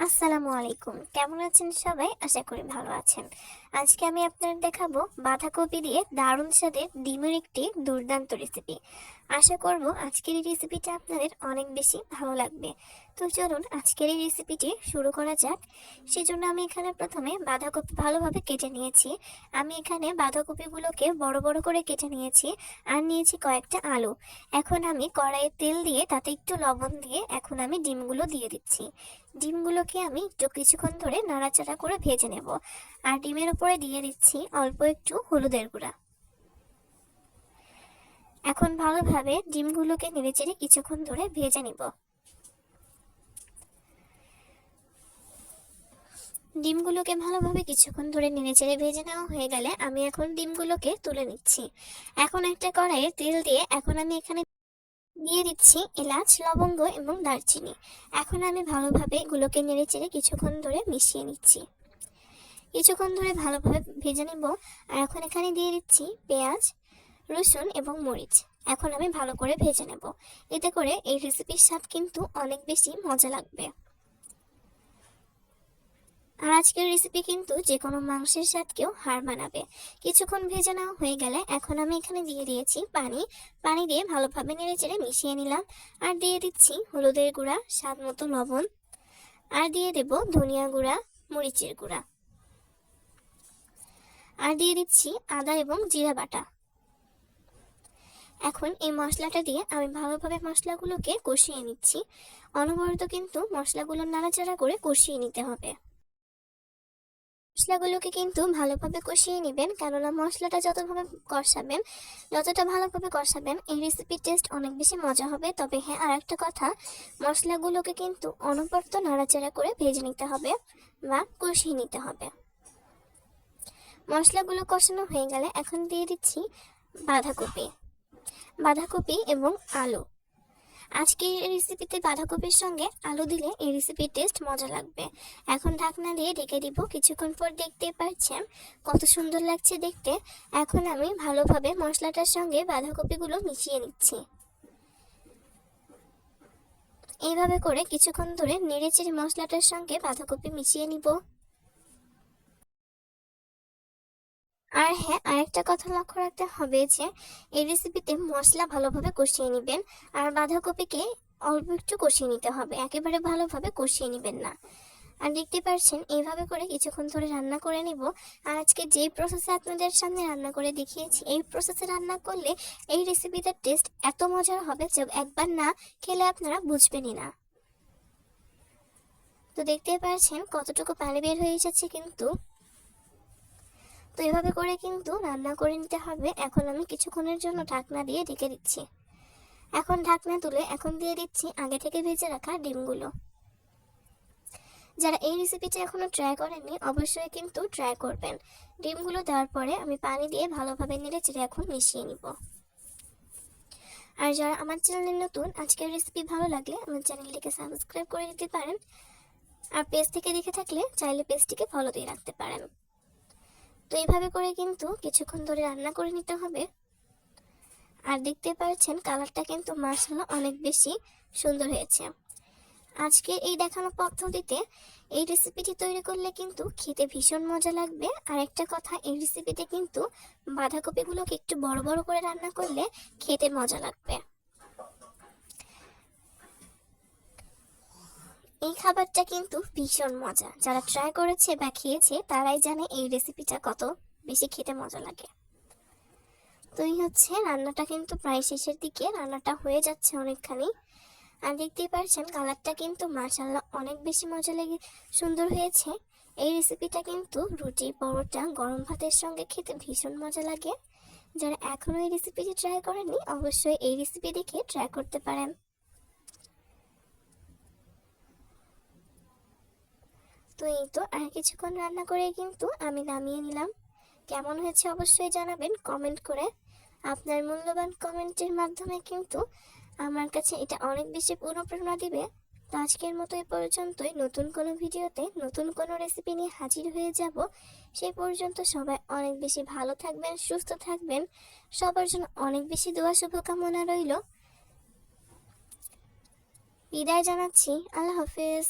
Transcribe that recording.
আসসালামু আলাইকুম। কেমন আছেন সবাই? আশা করি ভালো আছেন। আজকে আমি আপনাদের দেখাবো বাঁধাকপি দিয়ে দারুণ স্বাদের ডিমের একটি দুর্দান্ত রেসিপি। আশা করব আজকের এই রেসিপিটা আপনাদের অনেক বেশি ভালো লাগবে। তো চলুন আজকের এই রেসিপিটি শুরু করা যাক। সেজন্য আমি এখানে প্রথমে বাঁধাকপি ভালোভাবে কেটে নিয়েছি। আমি এখানে বাঁধাকপিগুলোকে বড় বড় করে কেটে নিয়েছি আর নিয়েছি কয়েকটা আলু। এখন আমি কড়াইয়ে তেল দিয়ে তাতে একটু লবণ দিয়ে এখন আমি ডিমগুলো দিয়ে দিচ্ছি। ডিমগুলোকে আমি একটু কিছুক্ষণ ধরে নাড়াচাড়া করে ভেজে নেব। আর ডিমের উপরে দিয়ে দিচ্ছি অল্প একটু হলুদের গুঁড়া। এখন ভালোভাবে ডিমগুলোকে নেড়েচেড়ে কিছুক্ষণ ধরে ভেজে নিব। ডিমগুলোকে ভালোভাবে কিছুক্ষণ ধরে নেড়েচেড়ে ভেজে নেওয়া হয়ে গেলে আমি এখন ডিমগুলোকে তুলে নিচ্ছি। এখন একটা কড়াইয়ে তেল দিয়ে এখন আমি এখানে দিয়ে দিচ্ছি এলাচ, লবঙ্গ এবং দারচিনি। এখন আমি ভালোভাবে এগুলোকে নেড়েচেড়ে কিছুক্ষণ ধরে মিশিয়ে নিচ্ছি। কিছুক্ষণ ধরে ভালোভাবে ভেজে নেব। আর এখন এখানে দিয়ে দিচ্ছি পেঁয়াজ, রসুন এবং মরিচ। এখন আমি ভালো করে ভেজে নেব। এতে করে এই রেসিপির স্বাদ কিন্তু অনেক বেশি মজা লাগবে। আর আজকের রেসিপি কিন্তু যে কোনো মাংসের স্বাদকেও হার মানাবে। কিছুক্ষণ ভেজে নেওয়া হয়ে গেলে এখন আমি এখানে দিয়ে দিয়েছি পানি। পানি দিয়ে ভালোভাবে নেড়েচেড়ে মিশিয়ে নিলাম। আর দিয়ে দিচ্ছি হলুদের গুঁড়া, স্বাদ মতো লবণ, আর দিয়ে দেব ধনিয়া গুঁড়া, মরিচের গুঁড়া, আর দিয়ে দিচ্ছি আদা এবং জিরা বাটা। এখন এই মশলাটা দিয়ে আমি ভালোভাবে মশলাগুলোকে কষিয়ে নিচ্ছি। অনবরত কিন্তু মশলাগুলো নাড়াচাড়া করে কষিয়ে নিতে হবে। মশলাগুলোকে কিন্তু ভালোভাবে কষিয়ে নেবেন, কেননা মশলাটা যতটা ভালোভাবে কষাবেন এই রেসিপির টেস্ট অনেক বেশি মজা হবে। তবে হ্যাঁ, আর একটা কথা, মশলাগুলোকে কিন্তু অনবরত নাড়াচাড়া করে ভেজে নিতে হবে বা কষিয়ে নিতে হবে। মশলাগুলো কষানো হয়ে গেলে এখন দিয়ে দিচ্ছি বাঁধাকপি বাঁধাকপি এবং আলু। আজকে এই রেসিপিতে বাঁধাকপির সঙ্গে আলু দিলে এই রেসিপির টেস্ট মজা লাগবে। এখন ঢাকনা দিয়ে ঢেকে দিব। কিছুক্ষণ পর দেখতে পাচ্ছেন কত সুন্দর লাগছে দেখতে। এখন আমি ভালোভাবে মশলাটার সঙ্গে বাঁধাকপিগুলো মিশিয়ে নিচ্ছি। এইভাবে করে কিছুক্ষণ ধরে নেড়েচেড়ে মশলাটার সঙ্গে বাঁধাকপি মিশিয়ে নিব। আর হ্যাঁ, আরেকটা কথা লক্ষ্য রাখতে হবে যে এই রেসিপিতে মশলা ভালোভাবে কষিয়ে নেবেন। আর বাঁধাকপিকে অল্প একটু কষিয়ে নিতে হবে, একেবারে ভালোভাবে কষিয়ে নেবেন না। আর দেখতে পাচ্ছেন এইভাবে করে কিছুক্ষণ ধরে রান্না করে নিব। আর আজকে যে প্রসেসে আপনাদের সামনে রান্না করে দেখিয়েছি, এই প্রসেসে রান্না করলে এই রেসিপিটার টেস্ট এত মজার হবে যে একবার না খেলে আপনারা বুঝবেনই না। তো দেখতে পাচ্ছেন কতটুকু পানি বের হয়ে যাচ্ছে কিন্তু। তো এভাবে করে কিন্তু রান্না করে নিতে হবে। এখন আমি কিছুক্ষণের জন্য ঢাকনা দিয়ে ঢেকে দিচ্ছি। এখন ঢাকনা তুলে এখন দিয়ে দিচ্ছি আগে থেকে ভেজে রাখা ডিমগুলো। যারা এই রেসিপিটা এখনো ট্রাই করেননি অবশ্যই কিন্তু ট্রাই করবেন। ডিমগুলো দেওয়ার পরে আমি পানি দিয়ে ভালোভাবে নেড়েচেড়ে এখন মিশিয়ে নিব। আর যারা আমার চ্যানেলে নতুন, আজকের রেসিপি ভালো লাগলে আমার চ্যানেলটিকে সাবস্ক্রাইব করে দিতে পারেন। আর পেজ থেকে দেখে থাকলে চাইলে পেজটিকে ফলো দিয়ে রাখতে পারেন। তো এইভাবে করে কিন্তু কিছুক্ষণ ধরে রান্না করে নিতে হবে। আর দেখতে পাচ্ছেন কালারটা কিন্তু মাশাআল্লাহ অনেক বেশি সুন্দর হয়েছে। আজকে এই দেখানো পদ্ধতিতে এই রেসিপিটি তৈরি করলে কিন্তু খেতে ভীষণ মজা লাগবে। আর একটা কথা, এই রেসিপিতে কিন্তু বাঁধাকপিগুলোকে একটু বড় বড় করে রান্না করলে খেতে মজা লাগবে। এই খাবারটা কিন্তু ভীষণ মজা। যারা ট্রাই করেছে বা খেয়েছে তারাই জানে এই রেসিপিটা কত বেশি খেতে মজা লাগে। তো এই হচ্ছে রান্নাটা কিন্তু প্রায় শেষের দিকে, রান্নাটা হয়ে যাচ্ছে অনেকখানি। আর দেখতেই পাচ্ছেন কালারটা কিন্তু মাশাআল্লাহ অনেক বেশি মজা লেগে সুন্দর হয়েছে। এই রেসিপিটা কিন্তু রুটি, পরোটা, গরম ভাতের সঙ্গে খেতে ভীষণ মজা লাগে। যারা এখনো এই রেসিপিটি ট্রাই করেননি অবশ্যই এই রেসিপি দেখে ট্রাই করতে পারেন। তো এই তো আর কিছুক্ষণ রান্না করে কিন্তু আমি নামিয়ে নিলাম। কেমন হয়েছে অবশ্যই জানাবেন কমেন্ট করে। আপনার মূল্যবান কমেন্টের মাধ্যমে কিন্তু আমার কাছে এটা অনেক বেশি অনুপ্রেরণা দিবে। তো আজকের মতো এই পর্যন্তই। নতুন কোনো ভিডিওতে নতুন কোনো রেসিপি নিয়ে হাজির হয়ে যাব। সেই পর্যন্ত সবাই অনেক বেশি ভালো থাকবেন, সুস্থ থাকবেন। সবার জন্য অনেক বেশি দোয়া শুভকামনা রইল। বিদায় জানাচ্ছি। আল্লাহ হাফেজ।